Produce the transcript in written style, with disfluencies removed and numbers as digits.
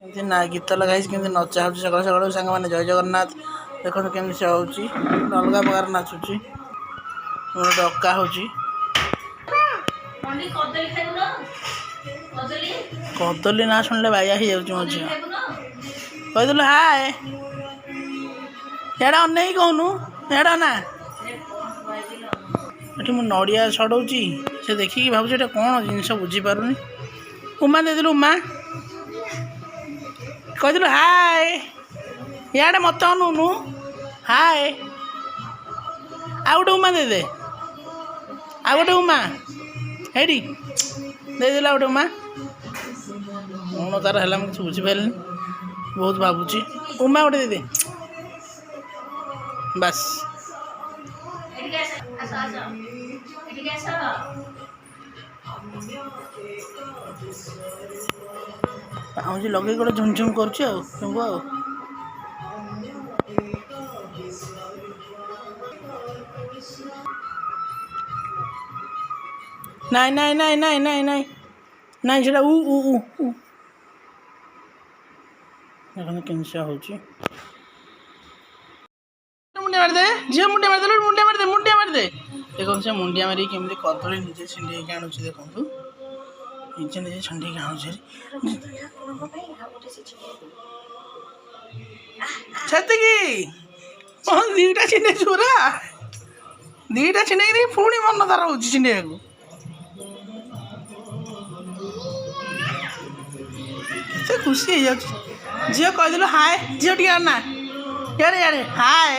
କେମିତି ନା ଗୀତ ଲଗା ହେଇଛି କେମିତି ନଚା ହେଉଛି ସକାଳୁ ସକାଳୁ ସାଙ୍ଗମାନେ ଜୟ ଜଗନ୍ନାଥ ଦେଖନ୍ତୁ କେମିତି ସେ ହେଉଛି ଅଲଗା ପ୍ରକାର ନାଚୁଛି ମୋର ଡକା ହେଉଛି କଦଳୀ ନା ଶୁଣିଲେ ବାୟା ହେଇଯାଉଛି ମୋ ଝିଅ କହିଦେଲୁ ହାଏ ଏଇଟା ଅନେଇକି କହୁନୁ ଏଇଟା ନା ଏଠି ମୁଁ ନଡ଼ିଆ ଛଡ଼ଉଛି ସେ ଦେଖିକି ଭାବୁଛି ଏଇଟା କ'ଣ ଜିନିଷ ବୁଝିପାରୁନି ଉମା ଦେଇଦେଲୁ ଉମା କହିଦେଲୁ ହାଏ ଇଆଡ଼େ ମୋତେ ଅନଉନୁ ହାଏ ଆଉ ଗୋଟେ ଉମା ଦେଇଦେ ଆଉ ଗୋଟେ ଉମା ହେଇଟି ଦେଇଦେଲା ଗୋଟେ ଉମା କ'ଣ ତାର ହେଲା ମୁଁ କିଛି ବୁଝିପାରିଲିନି ବହୁତ ଭାବୁଛି ଉମା ଗୋଟେ ଦେଇଦେ ବାସ୍ ପାଉଁଜି ଲଗେଇକି ଗୋଟେ ଝୁମଝୁମ କରୁଛି ଆଉ ତୁମ୍ଭ ଆଉ ନାଇଁ ନାଇଁ ନାଇଁ ନାଇଁ ନାଇଁ ନାଇଁ ନାଇଁ ସେଟା ଉ ଉ ଉ ଉ ଦେଖନ୍ତୁ କେମିତି ସେ ହେଉଛି ମୁଣ୍ଡିଆ ମାରିଦେ ଝିଅ ମୁଣ୍ଡିଆ ମାରିଦେଲୁ ମୁଣ୍ଡିଆ ମାରିଦେ ଦେଖନ୍ତୁ ସେ ମୁଣ୍ଡିଆ ମାରିକି କେମିତି କଦଳୀ ନିଜେ ଛିଣ୍ଡେଇକି ଆଣୁଛି ଦେଖନ୍ତୁ ନିଜେ ନିଜେ ଛିଣ୍ଡେଇକି ଆଣୁଛି ସେତିକି ଦିଟା ଛିଣ୍ଡେଇଛୁ ପୁରା ଦିଟା ଛିଣ୍ଡେଇକି ପୁଣି ମନ ତାର ହେଉଛି ଛିଣ୍ଡେଇବାକୁ କେତେ ଖୁସି ହେଇଯାଉଛି ଝିଅ କହିଦେଲୁ ହାଏ ଝିଅ ଟିକେ ଆନା ଇଆଡ଼େ ହାଏ